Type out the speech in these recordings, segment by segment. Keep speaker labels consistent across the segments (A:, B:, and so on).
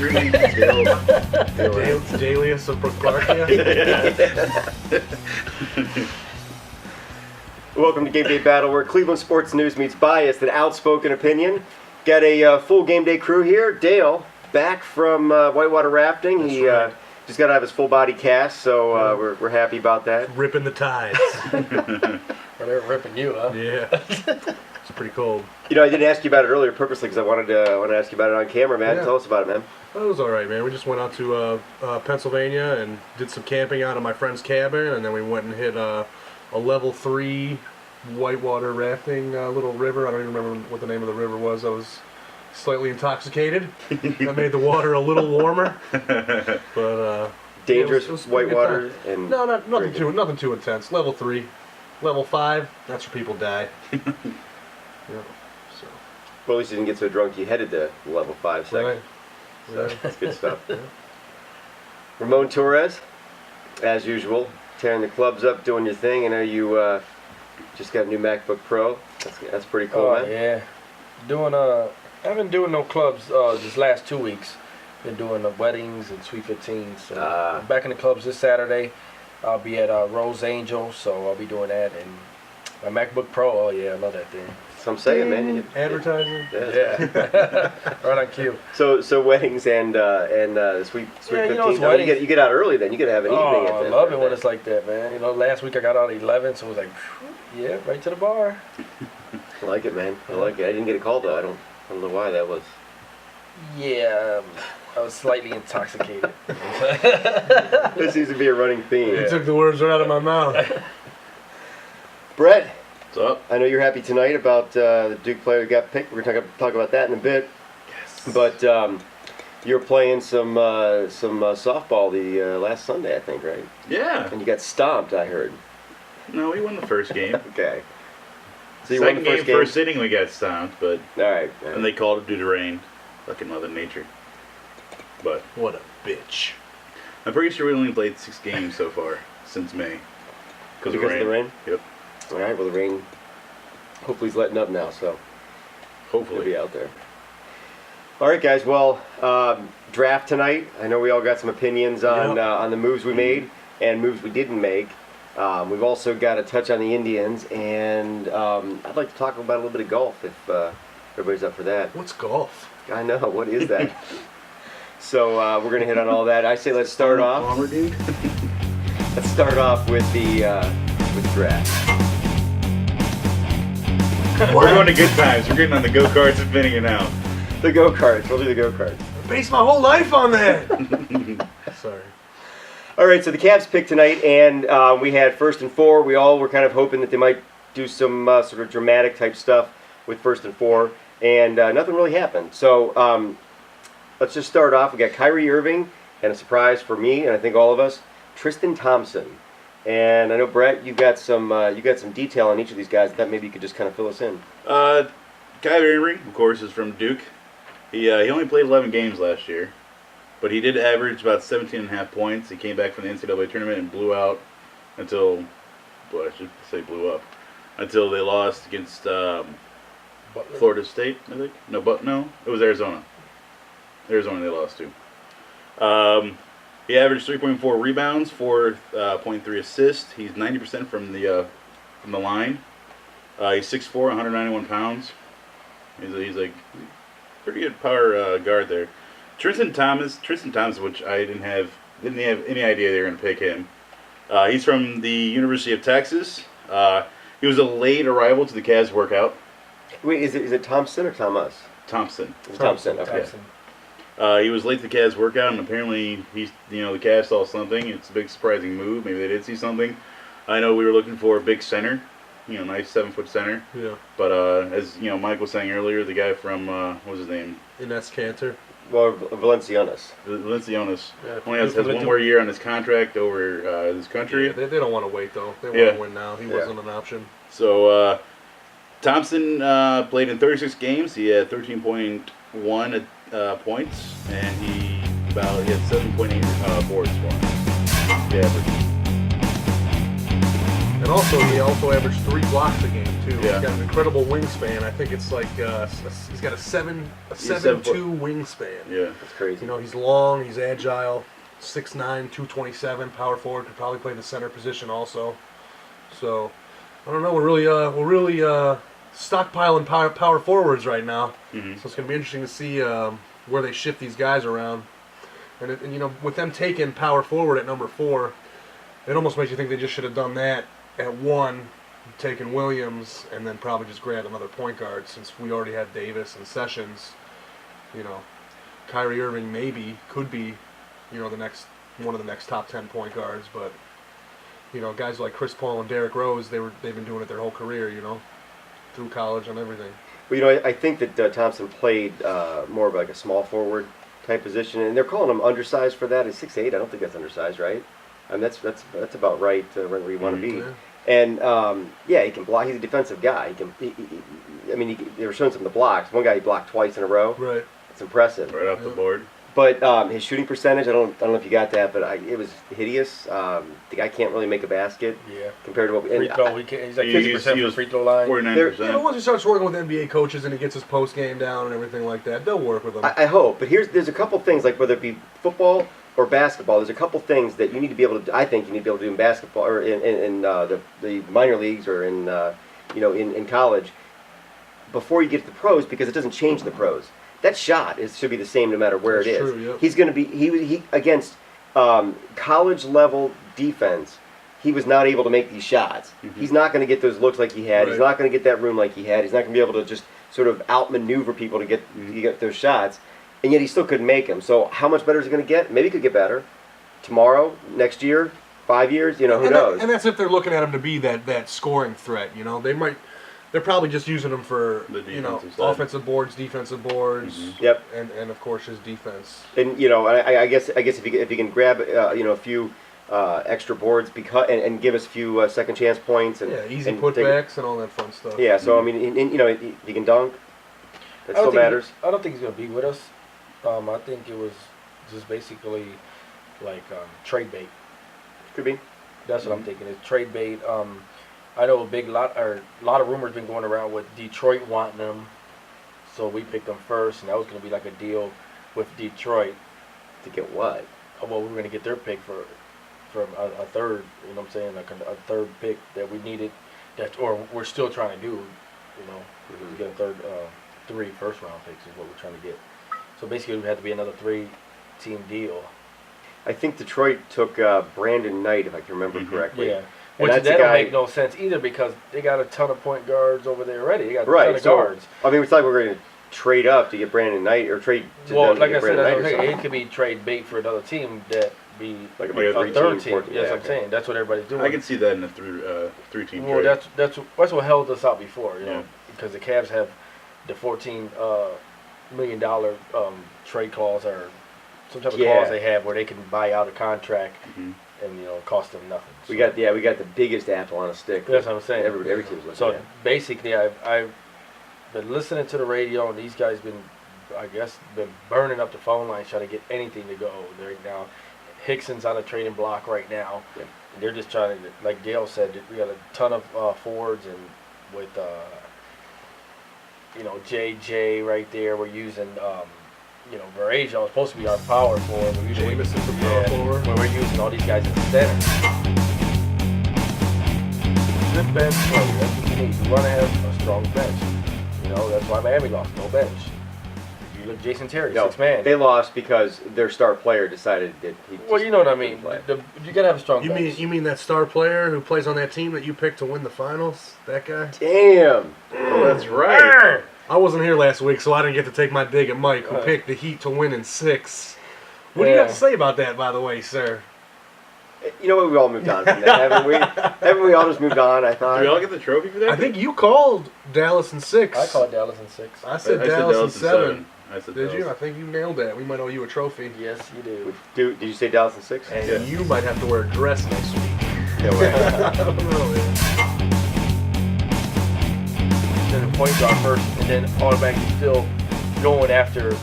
A: your name? Dale.
B: Dalius of Proclarkia.
C: Welcome to Game Day Battle, where Cleveland sports news meets biased and outspoken opinion. Got a full Game Day crew here. Dale, back from whitewater rafting.
B: That's
C: He
B: right.
C: just got to have his full body cast, so we're happy about that.
B: Ripping the tides.
D: Well, they're ripping you, huh?
B: Yeah. It's pretty cold.
C: You know, I didn't ask you about it earlier purposely because I wanted to ask you about it on camera, man.
B: Yeah.
C: Tell us about it, man.
B: It was all right, man. We just went out to Pennsylvania and did some camping out of my friend's cabin, and then we went and hit a level 3 whitewater rafting little river. I don't even remember what the name of the river was. I was slightly intoxicated. That made the water a little warmer. But
C: Dangerous
B: it was
C: whitewater
B: good time.
C: and
B: No, nothing
C: drinking.
B: nothing too intense. Level 3, level 5. That's where people die. Yeah. So.
C: Well, at least you didn't get so drunk you headed to level 5 second.
B: Right.
C: So
B: Yeah.
C: that's good stuff.
B: Yeah.
C: Ramon Torres, as usual, tearing the clubs up, doing your thing. I know you just got a new MacBook Pro. That's pretty cool,
D: Oh,
C: man.
D: yeah. Doing I haven't doing no clubs this last 2 weeks. Been doing the weddings and Sweet 15s. So I'm back in the clubs this Saturday. I'll be at Rose Angel, so I'll be doing that. And my MacBook Pro, oh yeah, I love that thing.
C: So I'm saying, man.
B: Advertising.
D: Yeah. Right on cue.
C: So weddings and Sweet
D: Yeah,
C: 15.
D: you know, it's
C: I mean,
D: weddings.
C: you get out early then. You get to have an evening.
D: Oh,
C: at
D: I
C: the
D: love
C: end
D: it
C: of
D: when
C: the
D: it's like that, man. You know, last week I got out at 11, so it was like, yeah, right to the bar.
C: I like it, man. I like it. I didn't get a call though. I don't know why that was.
D: Yeah, I was slightly intoxicated.
C: There seems to be a running theme.
B: You took the words right out of my mouth.
C: Brett,
A: What's up?
C: I know you're happy tonight about the Duke player who got picked. We're going to talk about that in a bit.
A: Yes.
C: But you're playing some softball the last Sunday, I think, right?
A: Yeah.
C: And you got stomped, I heard.
A: No, we won the first game.
C: Okay. So you won
A: Second
C: the first
A: game, first inning, we got stomped, but
C: All right.
A: and they called it due to rain. Fucking Mother Nature. But
B: What a bitch.
A: I'm pretty sure we only played 6 games so far since May.
C: Because of the rain?
A: Yep.
C: All right. Well, the rain hopefully is letting up now, so we'll
A: Hopefully.
C: be out there. All right, guys. Well, draft tonight. I know we all got some opinions on on the moves we made and moves we didn't make. We've also got a touch on the Indians, and I'd like to talk about a little bit of golf if everybody's up for that.
B: What's golf?
C: I know. What is that? So we're gonna hit on all that. I say let's start off.
A: Bomber, dude.
C: Let's start off with the draft.
A: We're going to good times. We're getting on the go-karts and spinning it out.
C: The go-karts. We'll do the go-karts.
B: I based my whole life on that. Sorry.
C: All right, so the Cavs picked tonight, and we had 1st and 4. We all were kind of hoping that they might do some sort of dramatic type stuff with 1st and 4, and nothing really happened. So let's just start off. We got Kyrie Irving, and a surprise for me, and I think all of us, Tristan Thompson. And I know, Brett, you got some detail on each of these guys. I thought maybe you could just kind of fill us in.
A: Kyrie Irving, of course, is from Duke. He only played 11 games last year, but he did average about 17.5 points. He came back from the NCAA tournament and blew out until, well, I should say blew up, until they lost against Florida State, I think. No, it was Arizona. Arizona they lost to. He averaged 3.4 rebounds, 4.3 assists. He's 90% from the line. He's 6'4", 191 pounds. He's like pretty good power guard there. Tristan Thompson, which I didn't have any idea they were going to pick him. He's from the University of Texas. He was a late arrival to the Cavs workout.
C: Wait, is it Thompson or Thomas?
A: Thompson.
C: It's Thompson. Okay.
D: Thompson.
A: He was late to the Cavs workout, and apparently the Cavs saw something. It's a big surprising move. Maybe they did see something. I know we were looking for a big center, nice 7-foot center.
B: Yeah.
A: But as Mike was saying earlier, the guy from what was his name?
B: Ines Cantor.
C: Well, Valenciunas.
A: Valenciunas
B: Yeah,
A: only has one more year on his contract over his country.
B: Yeah, they don't want to wait, though. They want
A: Yeah.
B: to win now. He wasn't an option.
A: So Thompson played in 36 games. He had 13.1 points, and he had 7.8 boards for him. The average.
B: And also, he also averaged 3 blocks a game too.
A: Yeah.
B: He's got an incredible wingspan. I think it's like he's got a 7'2" wingspan.
A: Yeah.
C: That's crazy.
B: You know, he's long, he's agile, 6'9", 227, power forward. Could probably play the center position also. So, I don't know. We're really stockpiling power forwards right now.
A: Mm-hmm.
B: So it's going to be interesting to see where they shift these guys around. And you know, with them taking power forward at number 4, it almost makes you think they just should have done that at 1, taken Williams, and then probably just grabbed another point guard since we already have Davis and Sessions. You know, Kyrie Irving could be, you know, one of the next top 10 point guards, but you know, guys like Chris Paul and Derrick Rose, they've been doing it their whole career, you know, through college and everything.
C: Well, you know, I think that Thompson played more of like a small forward type position, and they're calling him undersized for that. He's 6'8". I don't think that's undersized, right? I mean, that's about right where you want to be.
B: Yeah.
C: And yeah, he can block. He's a defensive guy. They were showing some of the blocks. One guy he blocked twice in a row.
B: Right.
C: It's impressive.
A: Right off the board.
C: But his shooting percentage, I don't know if you got that, but it was hideous. The guy can't really make a basket.
D: Yeah.
C: Compared to what
D: Free throw, he's like 50% from the free throw line.
A: 49%.
B: You know, once he starts working with NBA coaches and he gets his post game down and everything like that, they'll work with him.
C: I hope, but there's a couple things, like whether it be football or basketball, there's a couple things that you need to be able to. I think you need to be able to do in basketball or in the minor leagues or in college before you get to the pros, because it doesn't change the pros. That shot should be the same no matter where
B: That's
C: it is.
B: true, yep.
C: He's going to be he against college level defense. He was not able to make these shots.
A: Mm-hmm.
C: He's not going to get those looks like he had.
B: Right.
C: He's not going to get that room like he had. He's not going to be able to just sort of outmaneuver people to get those shots. And yet he still couldn't make them. So how much better is he going to get? Maybe he could get better. Tomorrow, next year, 5 years, who knows?
B: And that's if they're looking at him to be that scoring threat. You know, they're probably just using him for
A: The defensive side.
B: offensive boards, defensive boards.
A: Mm-hmm.
C: Yep.
B: And of course his defense.
C: And I guess if you can grab a few extra boards and give us a few second chance points and
B: Easy
C: and
B: putbacks and all that fun stuff.
C: Yeah, so I mean, if he can dunk, that still matters.
D: I don't think he's going to be with us. I think it was just basically like trade bait.
C: Could be.
D: That's what I'm thinking. It's trade bait. I know a lot of rumors been going around with Detroit wanting them, so we picked them first, and that was going to be like a deal with Detroit.
C: To get what?
D: Well, we were going to get their pick from a third. You know what I'm saying? Like a third pick that we needed, or we're still trying to do. You know, to get a third, 3 first-round picks is what we're trying to get. So basically, it had to be another 3-team deal.
C: I think Detroit took Brandon Knight, if I can remember correctly.
D: Yeah.
C: And
D: Which
C: that's
D: that
C: a
D: don't
C: guy,
D: make no sense either, because they got a ton of point guards over there already. They got a
C: right.
D: ton of
C: So
D: guards.
C: I mean, it's like we're going to trade up to get Brandon Knight or trade. To
D: Well,
C: them to
D: like I
C: get
D: said,
C: Brandon
D: that's
C: Knight
D: what
C: or
D: I'm saying.
C: something.
D: It could be trade bait for another team that be
C: Like a
D: a
C: three-team,
D: third team.
C: four-team,
D: Yes,
C: yeah,
D: I'm
C: okay.
D: saying that's what everybody's doing.
A: I can see that in a three-team
D: Well,
A: trade.
D: that's what held us out before, you know,
A: Yeah.
D: because the Cavs have the $14 million trade clause or some type of clause they have where they can buy out a contract and cost them nothing.
C: We got the biggest apple on a stick.
D: That's what I'm saying.
C: Every team's looking
D: So
C: at.
D: basically, I've been listening to the radio, and these guys been burning up the phone lines trying to get anything to go right now. Hickson's on a trading block right now.
C: Yeah.
D: And they're just trying to, like Dale said, we got a ton of forwards, and with JJ right there, we're using Varejao was supposed to be our power forward. We're using
B: Jameson for power forward.
D: where we're using all these guys at the center. Good bench player. That's what you need. You want to have a strong bench. That's why Miami lost. No bench. You look, Jason Terry,
C: No,
D: 6 man.
C: they lost because their star player decided that he.
D: Well, you know what I mean. You gotta have a strong bench.
B: You mean that star player who plays on that team that you picked to win the finals? That guy?
C: Damn.
A: Oh, that's right.
B: I wasn't here last week, so I didn't get to take my dig at Mike, who picked the Heat to win in 6. What do you have to say about that, by the way, sir?
C: You know what? We all moved on from that, haven't we? Haven't we all just moved on? I thought.
A: Did we all get the trophy for that?
B: I think you called Dallas in 6.
D: I called Dallas in 6.
B: I said Dallas in 7.
A: I said
B: Did
A: Dallas.
B: you? I think you nailed that. We might owe you a trophy.
D: Yes, you do.
C: Did you say Dallas in 6?
B: And
A: Yes.
B: you might have to wear a dress next week.
C: Yeah, well,
B: I don't know, man.
D: Then the point guard first, and then automatically still going after,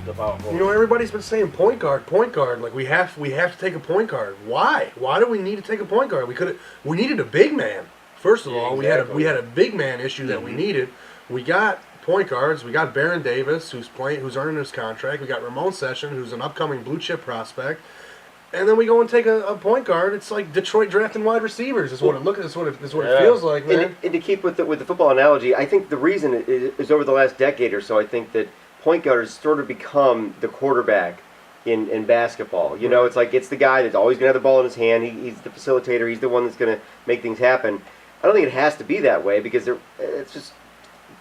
D: the power forward.
B: You know, everybody's been saying point guard, point guard. Like we have to take a point guard. Why? Why do we need to take a point guard? We needed a big man. First of all,
D: exactly.
B: we had a big man issue that we needed. We got point guards. We got Baron Davis, who's earning his contract. We got Ramon Session, who's an upcoming blue chip prospect. And then we go and take a point guard. It's like Detroit drafting wide receivers. Is what it feels like, man.
C: And to keep with the football analogy, I think the reason is over the last decade or so. I think that point guard has sort of become the quarterback in basketball. You know, it's like it's the guy that's always going to have the ball in his hand. He's the facilitator. He's the one that's going to make things happen. I don't think it has to be that way because it's just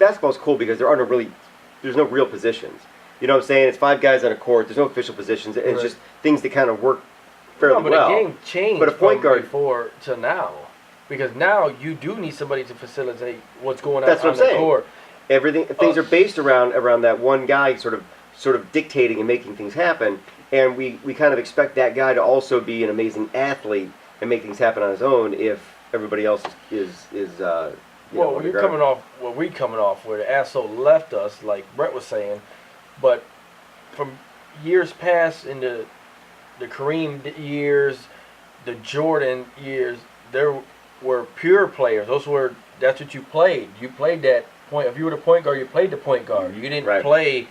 C: basketball's cool because there's no real positions. You know what I'm saying? It's 5 guys on a court. There's no official positions. And it's just things that kind of work fairly
D: but
C: well.
D: the game changed
C: but a point guard
D: before to now, because now you do need somebody to facilitate what's going on
C: That's what
D: on
C: I'm saying.
D: the court.
C: Things are based around that one guy sort of dictating and making things happen, and we kind of expect that guy to also be an amazing athlete and make things happen on his own if everybody else is
D: Well, we coming off where the asshole left us, like Brett was saying, but from years past in the Kareem years, the Jordan years, there were pure players. That's what you played. You played that point. If you were the point guard, you played the point guard. You didn't play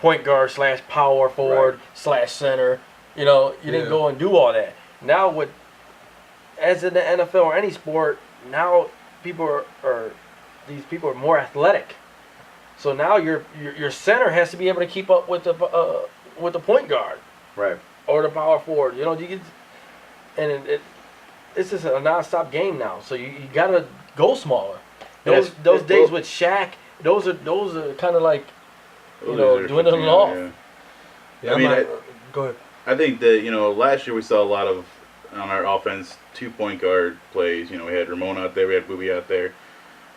D: point guard / power forward / center. You know, you didn't go and do all that. Now as in the NFL or any sport, now these people are more athletic. So now your center has to be able to keep up with the point guard.
C: Right.
D: Or the power forward, it's just a non-stop game now. So you gotta go smaller. Those days with Shaq, those are kind of like dwindling off.
B: Yeah,
A: I mean,
B: go ahead.
A: I think that last year we saw a lot of on our offense 2-point guard plays. We had Ramon out there, we had Booby out there.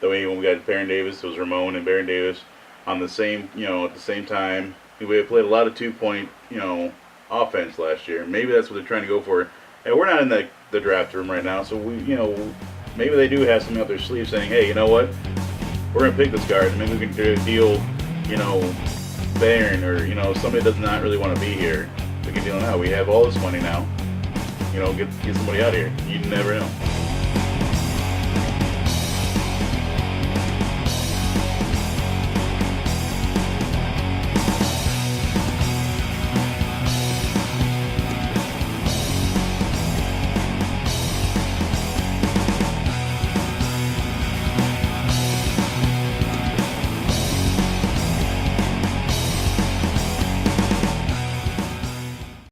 A: The way when we got Baron Davis, it was Ramon and Baron Davis on the same at the same time. We had played a lot of 2-point offense last year. Maybe that's what they're trying to go for. And we're not in the draft room right now, so maybe they do have something up their sleeve saying, hey, you know what, we're gonna pick this guard. Maybe we can deal, Baron or somebody does not really want to be here. We can deal now. We have all this money now. Get somebody out of here. You never know.